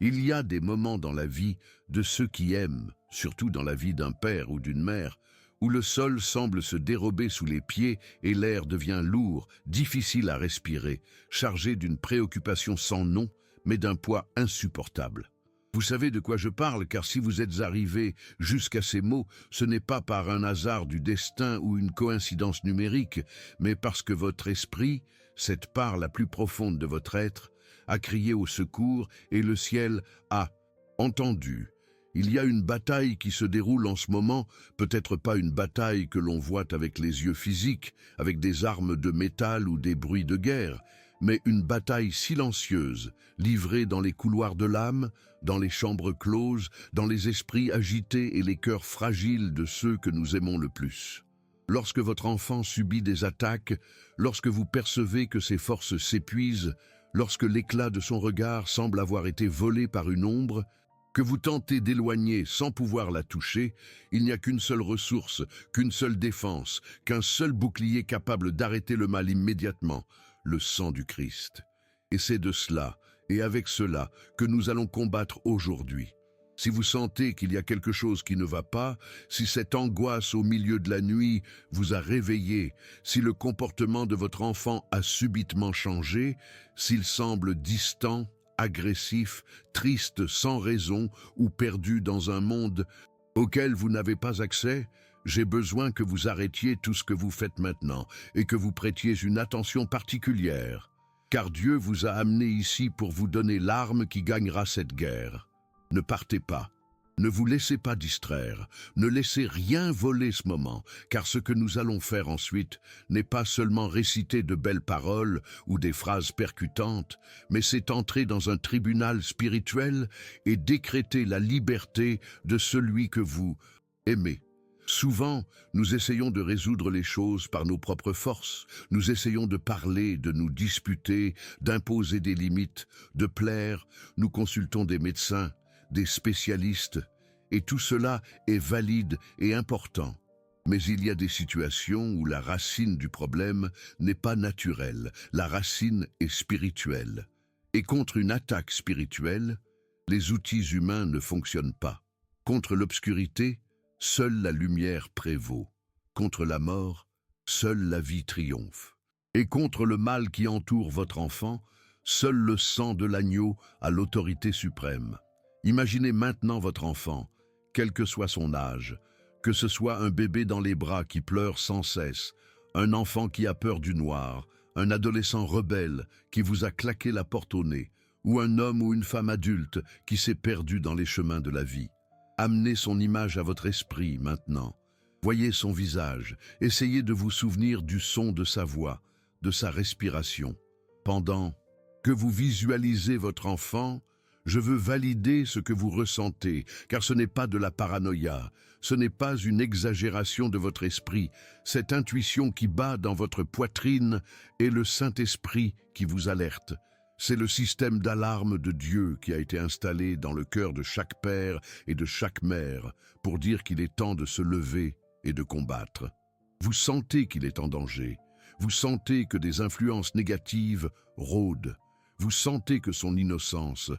Il y a des moments dans la vie de ceux qui aiment, surtout dans la vie d'un père ou d'une mère, où le sol semble se dérober sous les pieds et l'air devient lourd, difficile à respirer, chargé d'une préoccupation sans nom, mais d'un poids insupportable. Vous savez de quoi je parle, car si vous êtes arrivé jusqu'à ces mots, ce n'est pas par un hasard du destin ou une coïncidence numérique, mais parce que votre esprit, cette part la plus profonde de votre être, a crié au secours et le ciel a entendu. Il y a une bataille qui se déroule en ce moment, peut-être pas une bataille que l'on voit avec les yeux physiques, avec des armes de métal ou des bruits de guerre, mais une bataille silencieuse, livrée dans les couloirs de l'âme, dans les chambres closes, dans les esprits agités et les cœurs fragiles de ceux que nous aimons le plus. Lorsque votre enfant subit des attaques, lorsque vous percevez que ses forces s'épuisent, lorsque l'éclat de son regard semble avoir été volé par une ombre, que vous tentez d'éloigner sans pouvoir la toucher, il n'y a qu'une seule ressource, qu'une seule défense, qu'un seul bouclier capable d'arrêter le mal immédiatement, le sang du Christ. Et c'est de cela, et avec cela, que nous allons combattre aujourd'hui. Si vous sentez qu'il y a quelque chose qui ne va pas, si cette angoisse au milieu de la nuit vous a réveillé, si le comportement de votre enfant a subitement changé, s'il semble distant, agressif, triste sans raison ou perdu dans un monde auquel vous n'avez pas accès, j'ai besoin que vous arrêtiez tout ce que vous faites maintenant et que vous prêtiez une attention particulière, car Dieu vous a amené ici pour vous donner l'arme qui gagnera cette guerre. Ne partez pas. Ne vous laissez pas distraire, ne laissez rien voler ce moment, car ce que nous allons faire ensuite n'est pas seulement réciter de belles paroles ou des phrases percutantes, mais c'est entrer dans un tribunal spirituel et décréter la liberté de celui que vous aimez. Souvent, nous essayons de résoudre les choses par nos propres forces, nous essayons de parler, de nous disputer, d'imposer des limites, de plaire, nous consultons des médecins, des spécialistes, et tout cela est valide et important. Mais il y a des situations où la racine du problème n'est pas naturelle, la racine est spirituelle. Et contre une attaque spirituelle, les outils humains ne fonctionnent pas. Contre l'obscurité, seule la lumière prévaut. Contre la mort, seule la vie triomphe. Et contre le mal qui entoure votre enfant, seul le sang de l'agneau a l'autorité suprême. Imaginez maintenant votre enfant, quel que soit son âge, que ce soit un bébé dans les bras qui pleure sans cesse, un enfant qui a peur du noir, un adolescent rebelle qui vous a claqué la porte au nez, ou un homme ou une femme adulte qui s'est perdu dans les chemins de la vie. Amenez son image à votre esprit maintenant. Voyez son visage, essayez de vous souvenir du son de sa voix, de sa respiration. Pendant que vous visualisez votre enfant, je veux valider ce que vous ressentez, car ce n'est pas de la paranoïa, ce n'est pas une exagération de votre esprit. Cette intuition qui bat dans votre poitrine est le Saint-Esprit qui vous alerte. C'est le système d'alarme de Dieu qui a été installé dans le cœur de chaque père et de chaque mère pour dire qu'il est temps de se lever et de combattre. Vous sentez qu'il est en danger. Vous sentez que des influences négatives rôdent. Vous sentez que son innocence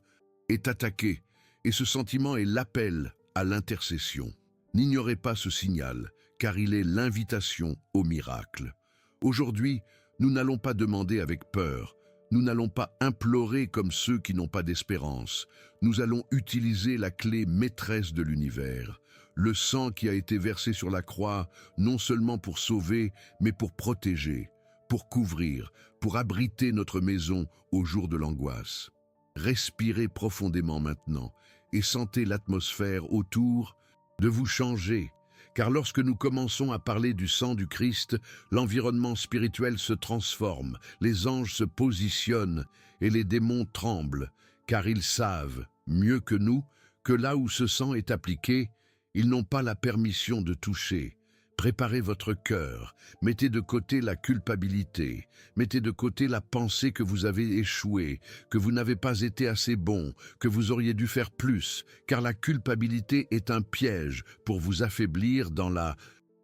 est attaquée, et ce sentiment est l'appel à l'intercession. N'ignorez pas ce signal, car il est l'invitation au miracle. Aujourd'hui, nous n'allons pas demander avec peur, nous n'allons pas implorer comme ceux qui n'ont pas d'espérance. Nous allons utiliser la clé maîtresse de l'univers, le sang qui a été versé sur la croix, non seulement pour sauver, mais pour protéger, pour couvrir, pour abriter notre maison au jour de l'angoisse. Respirez profondément maintenant et sentez l'atmosphère autour de vous changer, car lorsque nous commençons à parler du sang du Christ, l'environnement spirituel se transforme, les anges se positionnent et les démons tremblent, car ils savent, mieux que nous, que là où ce sang est appliqué, ils n'ont pas la permission de toucher. Préparez votre cœur, mettez de côté la culpabilité, mettez de côté la pensée que vous avez échoué, que vous n'avez pas été assez bon, que vous auriez dû faire plus, car la culpabilité est un piège pour vous affaiblir dans la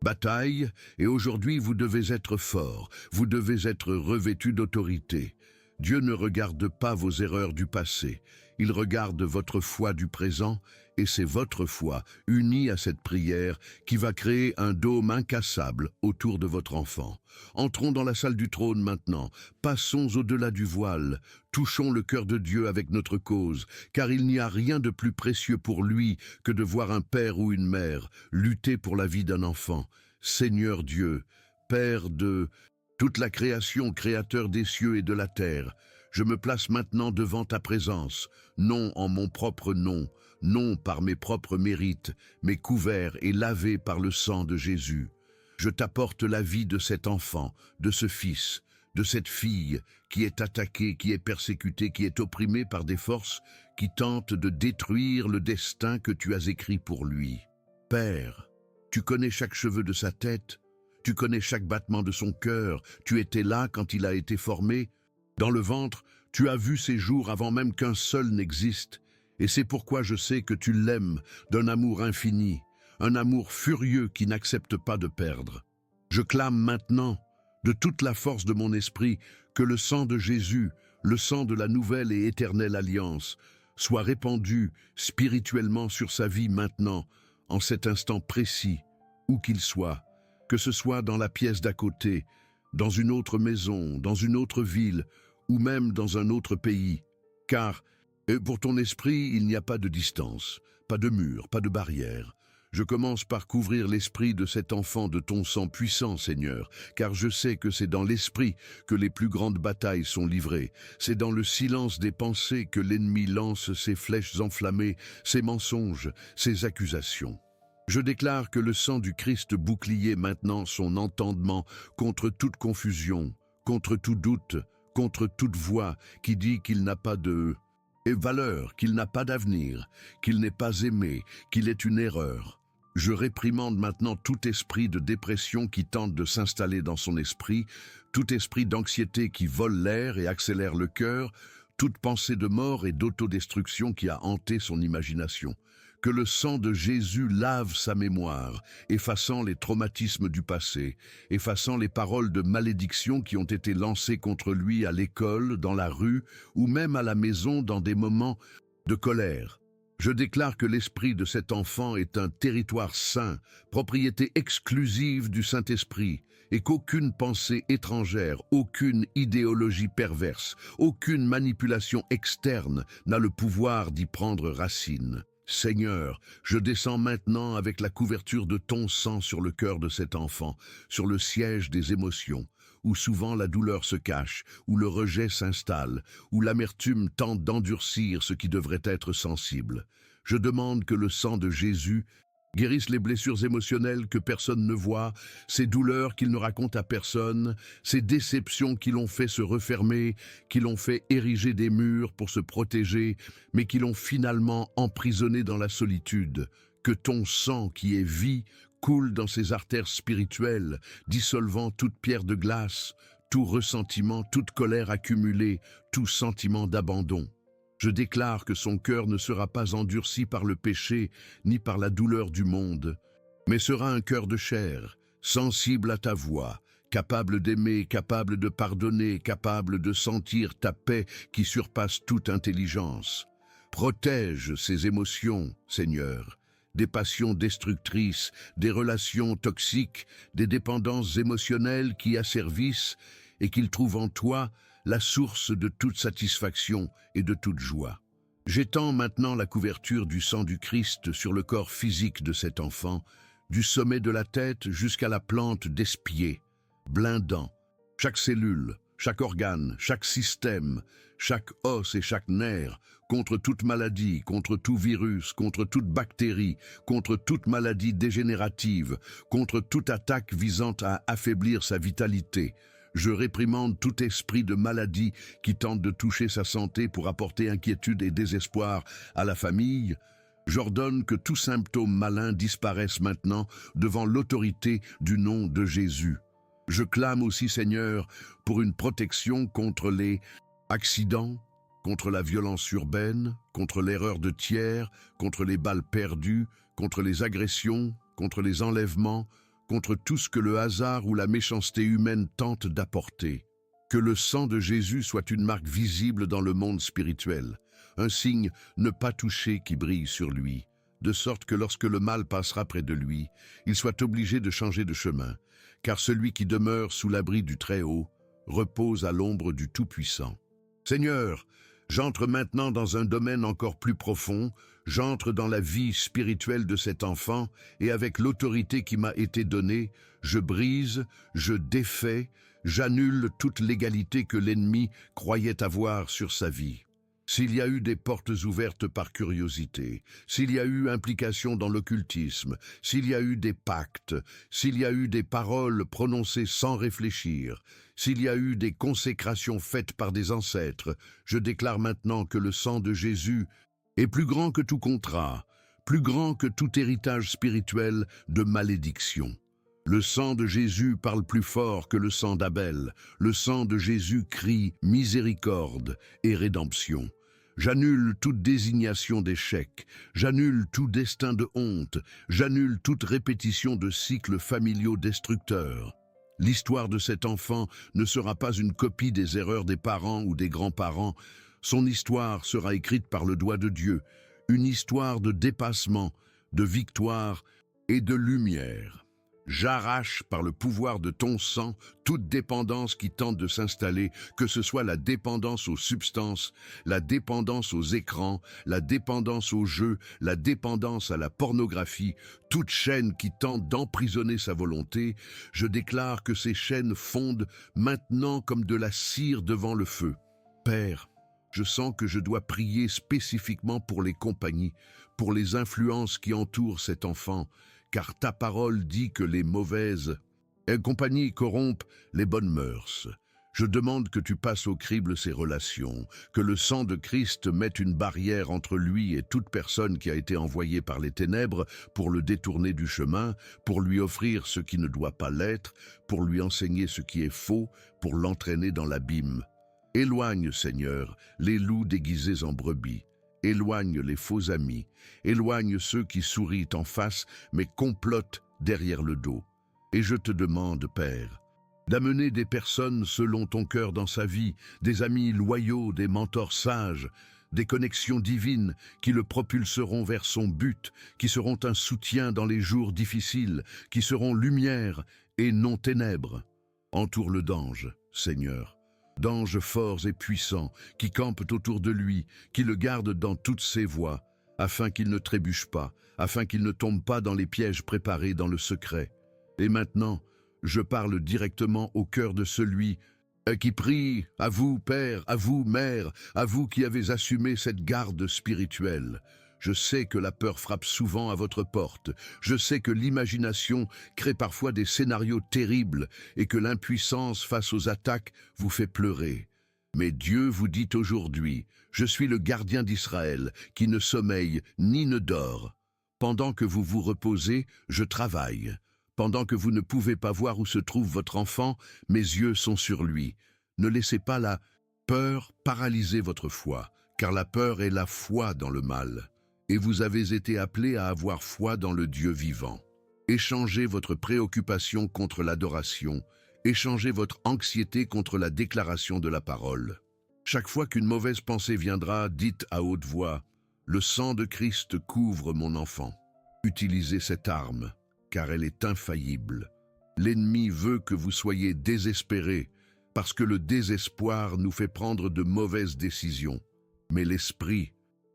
bataille, et aujourd'hui vous devez être fort, vous devez être revêtu d'autorité. Dieu ne regarde pas vos erreurs du passé, Il regarde votre foi du présent, et c'est votre foi, unie à cette prière, qui va créer un dôme incassable autour de votre enfant. Entrons dans la salle du trône maintenant, passons au-delà du voile, touchons le cœur de Dieu avec notre cause, car il n'y a rien de plus précieux pour lui que de voir un père ou une mère lutter pour la vie d'un enfant. Seigneur Dieu, Père de toute la création, Créateur des cieux et de la terre, je me place maintenant devant ta présence, non en mon propre nom, non par mes propres mérites, mais couvert et lavé par le sang de Jésus. Je t'apporte la vie de cet enfant, de ce fils, de cette fille qui est attaquée, qui est persécutée, qui est opprimée par des forces qui tentent de détruire le destin que tu as écrit pour lui. Père, tu connais chaque cheveu de sa tête, tu connais chaque battement de son cœur, tu étais là quand il a été formé. Dans le ventre, tu as vu ses jours avant même qu'un seul n'existe, et c'est pourquoi je sais que tu l'aimes d'un amour infini, un amour furieux qui n'accepte pas de perdre. Je clame maintenant, de toute la force de mon esprit, que le sang de Jésus, le sang de la nouvelle et éternelle alliance, soit répandu spirituellement sur sa vie maintenant, en cet instant précis, où qu'il soit, que ce soit dans la pièce d'à côté, dans une autre maison, dans une autre ville, ou même dans un autre pays, car pour ton esprit, il n'y a pas de distance, pas de mur, pas de barrière. Je commence par couvrir l'esprit de cet enfant de ton sang puissant, Seigneur, car je sais que c'est dans l'esprit que les plus grandes batailles sont livrées. C'est dans le silence des pensées que l'ennemi lance ses flèches enflammées, ses mensonges, ses accusations. Je déclare que le sang du Christ bouclier maintenant son entendement contre toute confusion, contre tout doute, contre toute voix qui dit qu'il n'a pas de valeur, qu'il n'a pas d'avenir, qu'il n'est pas aimé, qu'il est une erreur. Je réprimande maintenant tout esprit de dépression qui tente de s'installer dans son esprit, tout esprit d'anxiété qui vole l'air et accélère le cœur, toute pensée de mort et d'autodestruction qui a hanté son imagination. Que le sang de Jésus lave sa mémoire, effaçant les traumatismes du passé, effaçant les paroles de malédiction qui ont été lancées contre lui à l'école, dans la rue, ou même à la maison dans des moments de colère. Je déclare que l'esprit de cet enfant est un territoire saint, propriété exclusive du Saint-Esprit, et qu'aucune pensée étrangère, aucune idéologie perverse, aucune manipulation externe n'a le pouvoir d'y prendre racine. Seigneur, je descends maintenant avec la couverture de ton sang sur le cœur de cet enfant, sur le siège des émotions, où souvent la douleur se cache, où le rejet s'installe, où l'amertume tente d'endurcir ce qui devrait être sensible. Je demande que le sang de Jésus guérisse les blessures émotionnelles que personne ne voit, ces douleurs qu'il ne raconte à personne, ces déceptions qui l'ont fait se refermer, qui l'ont fait ériger des murs pour se protéger, mais qui l'ont finalement emprisonné dans la solitude. Que ton sang, qui est vie, coule dans ses artères spirituelles, dissolvant toute pierre de glace, tout ressentiment, toute colère accumulée, tout sentiment d'abandon. Je déclare que son cœur ne sera pas endurci par le péché ni par la douleur du monde, mais sera un cœur de chair, sensible à ta voix, capable d'aimer, capable de pardonner, capable de sentir ta paix qui surpasse toute intelligence. Protège ses émotions, Seigneur, des passions destructrices, des relations toxiques, des dépendances émotionnelles qui asservissent et qu'il trouve en toi la source de toute satisfaction et de toute joie. J'étends maintenant la couverture du sang du Christ sur le corps physique de cet enfant, du sommet de la tête jusqu'à la plante des pieds, blindant chaque cellule, chaque organe, chaque système, chaque os et chaque nerf, contre toute maladie, contre tout virus, contre toute bactérie, contre toute maladie dégénérative, contre toute attaque visant à affaiblir sa vitalité. Je réprimande tout esprit de maladie qui tente de toucher sa santé pour apporter inquiétude et désespoir à la famille. J'ordonne que tout symptôme malin disparaisse maintenant devant l'autorité du nom de Jésus. Je clame aussi, Seigneur, pour une protection contre les accidents, contre la violence urbaine, contre l'erreur de tiers, contre les balles perdues, contre les agressions, contre les enlèvements, contre tout ce que le hasard ou la méchanceté humaine tente d'apporter. Que le sang de Jésus soit une marque visible dans le monde spirituel, un signe ne pas toucher qui brille sur lui, de sorte que lorsque le mal passera près de lui, il soit obligé de changer de chemin, car celui qui demeure sous l'abri du Très-Haut repose à l'ombre du Tout-Puissant. Seigneur, j'entre maintenant dans un domaine encore plus profond, j'entre dans la vie spirituelle de cet enfant et avec l'autorité qui m'a été donnée, je brise, je défais, j'annule toute l'égalité que l'ennemi croyait avoir sur sa vie. S'il y a eu des portes ouvertes par curiosité, s'il y a eu implication dans l'occultisme, s'il y a eu des pactes, s'il y a eu des paroles prononcées sans réfléchir, s'il y a eu des consécrations faites par des ancêtres, je déclare maintenant que le sang de Jésus est plus grand que tout contrat, plus grand que tout héritage spirituel de malédiction. Le sang de Jésus parle plus fort que le sang d'Abel. Le sang de Jésus crie miséricorde et rédemption. J'annule toute désignation d'échec, j'annule tout destin de honte, j'annule toute répétition de cycles familiaux destructeurs. L'histoire de cet enfant ne sera pas une copie des erreurs des parents ou des grands-parents. Son histoire sera écrite par le doigt de Dieu, une histoire de dépassement, de victoire et de lumière. J'arrache par le pouvoir de ton sang toute dépendance qui tente de s'installer, que ce soit la dépendance aux substances, la dépendance aux écrans, la dépendance aux jeux, la dépendance à la pornographie, toute chaîne qui tente d'emprisonner sa volonté. Je déclare que ces chaînes fondent maintenant comme de la cire devant le feu. Père, je sens que je dois prier spécifiquement pour les compagnies, pour les influences qui entourent cet enfant, car ta parole dit que les mauvaises compagnies corrompent les bonnes mœurs. Je demande que tu passes au crible ces relations, que le sang de Christ mette une barrière entre lui et toute personne qui a été envoyée par les ténèbres pour le détourner du chemin, pour lui offrir ce qui ne doit pas l'être, pour lui enseigner ce qui est faux, pour l'entraîner dans l'abîme. Éloigne, Seigneur, les loups déguisés en brebis. Éloigne les faux amis, éloigne ceux qui sourient en face mais complotent derrière le dos. Et je te demande, Père, d'amener des personnes selon ton cœur dans sa vie, des amis loyaux, des mentors sages, des connexions divines qui le propulseront vers son but, qui seront un soutien dans les jours difficiles, qui seront lumière et non ténèbres. Entoure-le d'anges, Seigneur. D'anges forts et puissants, qui campent autour de lui, qui le gardent dans toutes ses voies, afin qu'il ne trébuche pas, afin qu'il ne tombe pas dans les pièges préparés dans le secret. Et maintenant, je parle directement au cœur de celui qui prie, à vous, Père, à vous, Mère, à vous qui avez assumé cette garde spirituelle. Je sais que la peur frappe souvent à votre porte. Je sais que l'imagination crée parfois des scénarios terribles et que l'impuissance face aux attaques vous fait pleurer. Mais Dieu vous dit aujourd'hui, je suis le gardien d'Israël qui ne sommeille ni ne dort. Pendant que vous vous reposez, je travaille. Pendant que vous ne pouvez pas voir où se trouve votre enfant, mes yeux sont sur lui. Ne laissez pas la peur paralyser votre foi, car la peur est la foi dans le mal. Et vous avez été appelés à avoir foi dans le Dieu vivant. Échangez votre préoccupation contre l'adoration, échangez votre anxiété contre la déclaration de la parole. Chaque fois qu'une mauvaise pensée viendra, dites à haute voix, « Le sang de Christ couvre mon enfant ». Utilisez cette arme, car elle est infaillible. L'ennemi veut que vous soyez désespérés, parce que le désespoir nous fait prendre de mauvaises décisions. Mais l'Esprit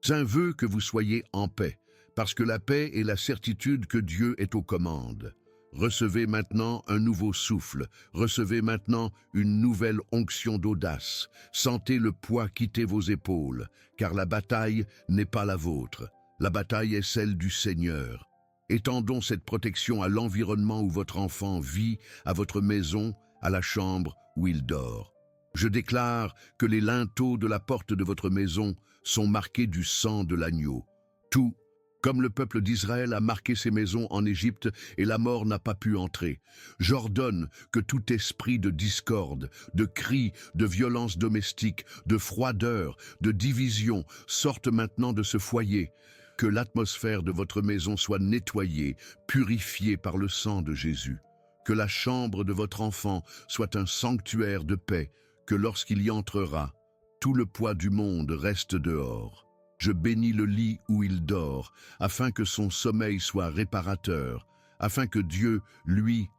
veut que vous soyez en paix, parce que la paix est la certitude que Dieu est aux commandes. Recevez maintenant un nouveau souffle, recevez maintenant une nouvelle onction d'audace. Sentez le poids quitter vos épaules, car la bataille n'est pas la vôtre. La bataille est celle du Seigneur. Étendons cette protection à l'environnement où votre enfant vit, à votre maison, à la chambre où il dort. Je déclare que les linteaux de la porte de votre maison sont marqués du sang de l'agneau. Tout, comme le peuple d'Israël a marqué ses maisons en Égypte et la mort n'a pas pu entrer. J'ordonne que tout esprit de discorde, de cris, de violence domestique, de froideur, de division sorte maintenant de ce foyer. Que l'atmosphère de votre maison soit nettoyée, purifiée par le sang de Jésus. Que la chambre de votre enfant soit un sanctuaire de paix, que lorsqu'il y entrera, tout le poids du monde reste dehors. Je bénis le lit où il dort, afin que son sommeil soit réparateur, afin que Dieu, lui,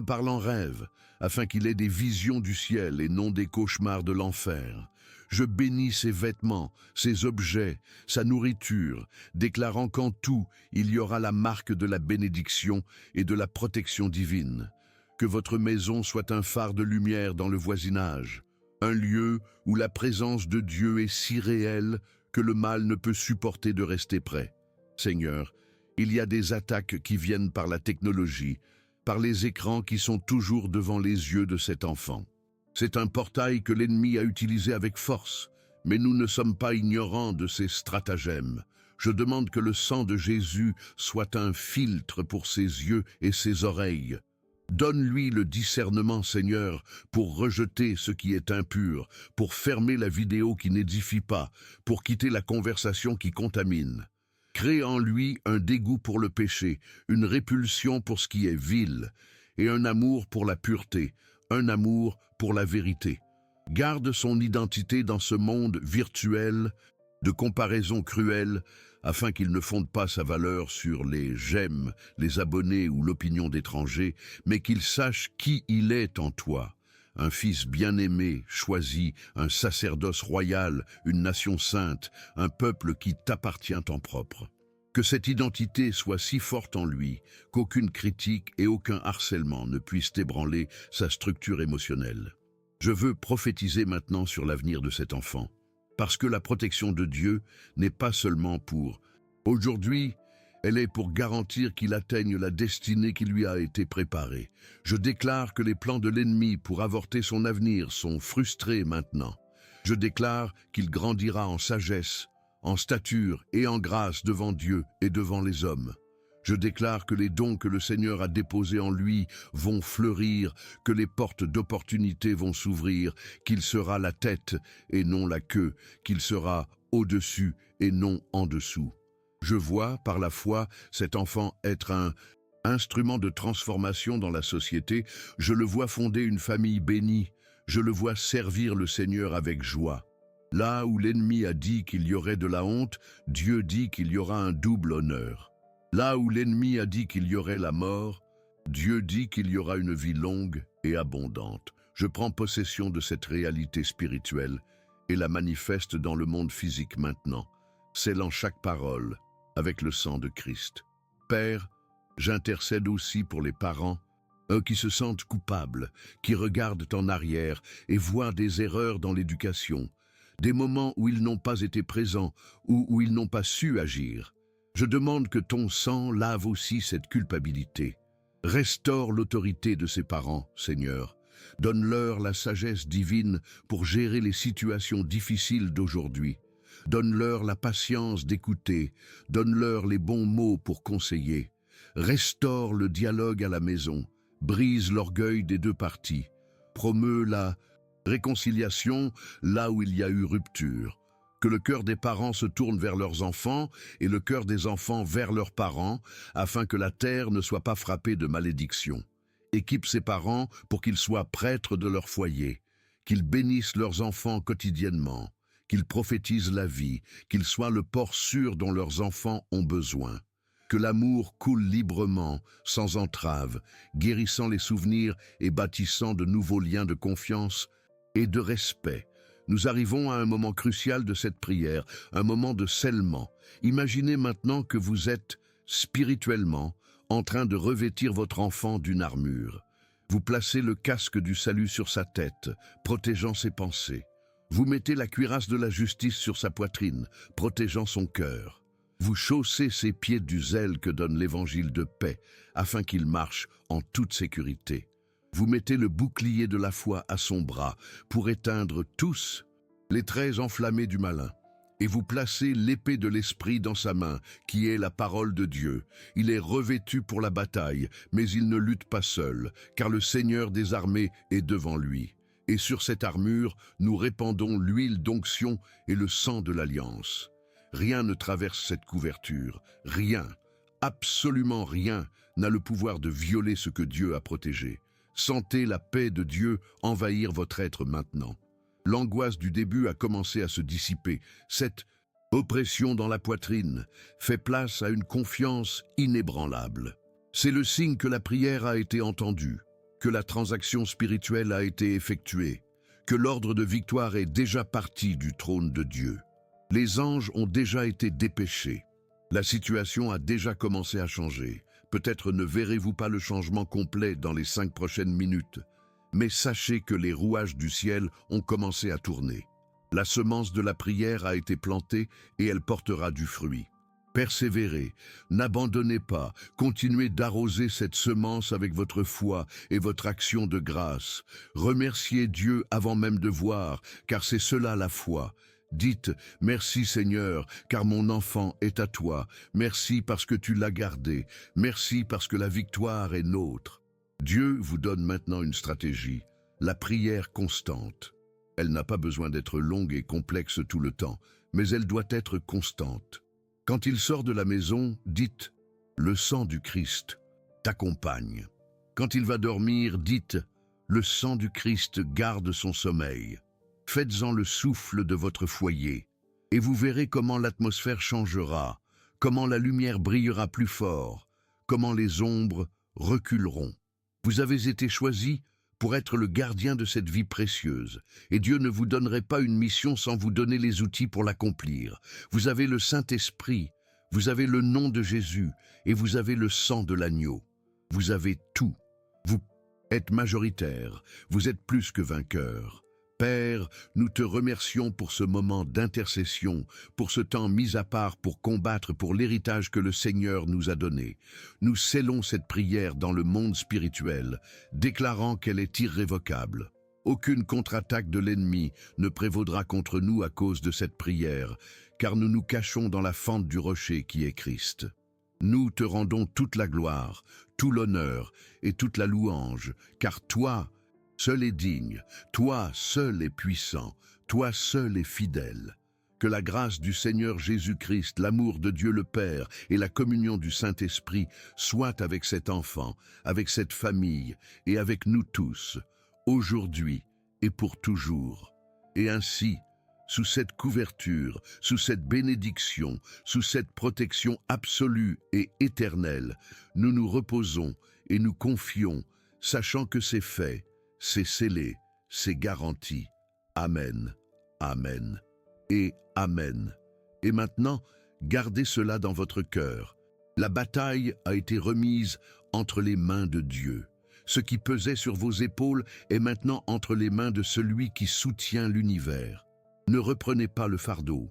parle en rêve, afin qu'il ait des visions du ciel et non des cauchemars de l'enfer. Je bénis ses vêtements, ses objets, sa nourriture, déclarant qu'en tout, il y aura la marque de la bénédiction et de la protection divine. Que votre maison soit un phare de lumière dans le voisinage, un lieu où la présence de Dieu est si réelle que le mal ne peut supporter de rester près. Seigneur, il y a des attaques qui viennent par la technologie, par les écrans qui sont toujours devant les yeux de cet enfant. C'est un portail que l'ennemi a utilisé avec force, mais nous ne sommes pas ignorants de ses stratagèmes. Je demande que le sang de Jésus soit un filtre pour ses yeux et ses oreilles. Donne-lui le discernement, Seigneur, pour rejeter ce qui est impur, pour fermer la vidéo qui n'édifie pas, pour quitter la conversation qui contamine. Crée en lui un dégoût pour le péché, une répulsion pour ce qui est vil, et un amour pour la pureté, un amour pour la vérité. Garde son identité dans ce monde virtuel de comparaison cruelle, afin qu'il ne fonde pas sa valeur sur les j'aime, les abonnés ou l'opinion d'étrangers, mais qu'il sache qui il est en toi. Un fils bien-aimé, choisi, un sacerdoce royal, une nation sainte, un peuple qui t'appartient en propre. Que cette identité soit si forte en lui qu'aucune critique et aucun harcèlement ne puissent ébranler sa structure émotionnelle. Je veux prophétiser maintenant sur l'avenir de cet enfant, parce que la protection de Dieu n'est pas seulement pour aujourd'hui, elle est pour garantir qu'il atteigne la destinée qui lui a été préparée. Je déclare que les plans de l'ennemi pour avorter son avenir sont frustrés maintenant. Je déclare qu'il grandira en sagesse, en stature et en grâce devant Dieu et devant les hommes. Je déclare que les dons que le Seigneur a déposés en lui vont fleurir, que les portes d'opportunité vont s'ouvrir, qu'il sera la tête et non la queue, qu'il sera au-dessus et non en dessous. Je vois, par la foi, cet enfant être un instrument de transformation dans la société. Je le vois fonder une famille bénie. Je le vois servir le Seigneur avec joie. Là où l'ennemi a dit qu'il y aurait de la honte, Dieu dit qu'il y aura un double honneur. Là où l'ennemi a dit qu'il y aurait la mort, Dieu dit qu'il y aura une vie longue et abondante. Je prends possession de cette réalité spirituelle et la manifeste dans le monde physique maintenant, scellant chaque parole avec le sang de Christ. Père, j'intercède aussi pour les parents, eux qui se sentent coupables, qui regardent en arrière et voient des erreurs dans l'éducation, des moments où ils n'ont pas été présents ou où ils n'ont pas su agir. Je demande que ton sang lave aussi cette culpabilité. Restaure l'autorité de ces parents, Seigneur. Donne-leur la sagesse divine pour gérer les situations difficiles d'aujourd'hui. Donne-leur la patience d'écouter. Donne-leur les bons mots pour conseiller. Restaure le dialogue à la maison. Brise l'orgueil des deux parties. Promeut la réconciliation là où il y a eu rupture. Que le cœur des parents se tourne vers leurs enfants et le cœur des enfants vers leurs parents, afin que la terre ne soit pas frappée de malédiction. Équipe ses parents pour qu'ils soient prêtres de leur foyer, qu'ils bénissent leurs enfants quotidiennement, qu'ils prophétisent la vie, qu'ils soient le port sûr dont leurs enfants ont besoin. Que l'amour coule librement, sans entrave, guérissant les souvenirs et bâtissant de nouveaux liens de confiance et de respect. Nous arrivons à un moment crucial de cette prière, un moment de scellement. Imaginez maintenant que vous êtes, spirituellement, en train de revêtir votre enfant d'une armure. Vous placez le casque du salut sur sa tête, protégeant ses pensées. Vous mettez la cuirasse de la justice sur sa poitrine, protégeant son cœur. Vous chaussez ses pieds du zèle que donne l'évangile de paix, afin qu'il marche en toute sécurité. Vous mettez le bouclier de la foi à son bras pour éteindre tous les traits enflammés du malin. Et vous placez l'épée de l'esprit dans sa main, qui est la parole de Dieu. Il est revêtu pour la bataille, mais il ne lutte pas seul, car le Seigneur des armées est devant lui. Et sur cette armure, nous répandons l'huile d'onction et le sang de l'alliance. Rien ne traverse cette couverture, rien, absolument rien, n'a le pouvoir de violer ce que Dieu a protégé. Sentez la paix de Dieu envahir votre être maintenant. L'angoisse du début a commencé à se dissiper. Cette oppression dans la poitrine fait place à une confiance inébranlable. C'est le signe que la prière a été entendue, que la transaction spirituelle a été effectuée, que l'ordre de victoire est déjà parti du trône de Dieu. Les anges ont déjà été dépêchés. La situation a déjà commencé à changer. Peut-être ne verrez-vous pas le changement complet dans les 5 prochaines minutes, mais sachez que les rouages du ciel ont commencé à tourner. La semence de la prière a été plantée et elle portera du fruit. Persévérez, n'abandonnez pas, continuez d'arroser cette semence avec votre foi et votre action de grâce. Remerciez Dieu avant même de voir, car c'est cela la foi. Dites « Merci Seigneur, car mon enfant est à toi. Merci parce que tu l'as gardé. Merci parce que la victoire est nôtre. » Dieu vous donne maintenant une stratégie, la prière constante. Elle n'a pas besoin d'être longue et complexe tout le temps, mais elle doit être constante. Quand il sort de la maison, dites « Le sang du Christ t'accompagne ». Quand il va dormir, dites « Le sang du Christ garde son sommeil ». Faites-en le souffle de votre foyer, et vous verrez comment l'atmosphère changera, comment la lumière brillera plus fort, comment les ombres reculeront. Vous avez été choisi pour être le gardien de cette vie précieuse, et Dieu ne vous donnerait pas une mission sans vous donner les outils pour l'accomplir. Vous avez le Saint-Esprit, vous avez le nom de Jésus, et vous avez le sang de l'agneau. Vous avez tout. Vous êtes majoritaire, vous êtes plus que vainqueur. Père, nous te remercions pour ce moment d'intercession, pour ce temps mis à part pour combattre pour l'héritage que le Seigneur nous a donné. Nous scellons cette prière dans le monde spirituel, déclarant qu'elle est irrévocable. Aucune contre-attaque de l'ennemi ne prévaudra contre nous à cause de cette prière, car nous nous cachons dans la fente du rocher qui est Christ. Nous te rendons toute la gloire, tout l'honneur et toute la louange, car toi, seul est digne, toi seul est puissant, toi seul est fidèle. Que la grâce du Seigneur Jésus-Christ, l'amour de Dieu le Père et la communion du Saint-Esprit soient avec cet enfant, avec cette famille et avec nous tous, aujourd'hui et pour toujours. Et ainsi, sous cette couverture, sous cette bénédiction, sous cette protection absolue et éternelle, nous nous reposons et nous confions, sachant que c'est fait, c'est scellé, c'est garanti. Amen, Amen et Amen. Et maintenant, gardez cela dans votre cœur. La bataille a été remise entre les mains de Dieu. Ce qui pesait sur vos épaules est maintenant entre les mains de celui qui soutient l'univers. Ne reprenez pas le fardeau.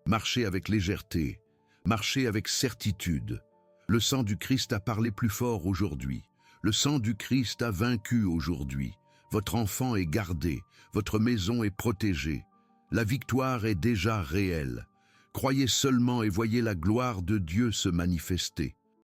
Marchez avec légèreté. Marchez avec certitude. Le sang du Christ a parlé plus fort aujourd'hui. Le sang du Christ a vaincu aujourd'hui. Votre enfant est gardé, votre maison est protégée. La victoire est déjà réelle. Croyez seulement et voyez la gloire de Dieu se manifester.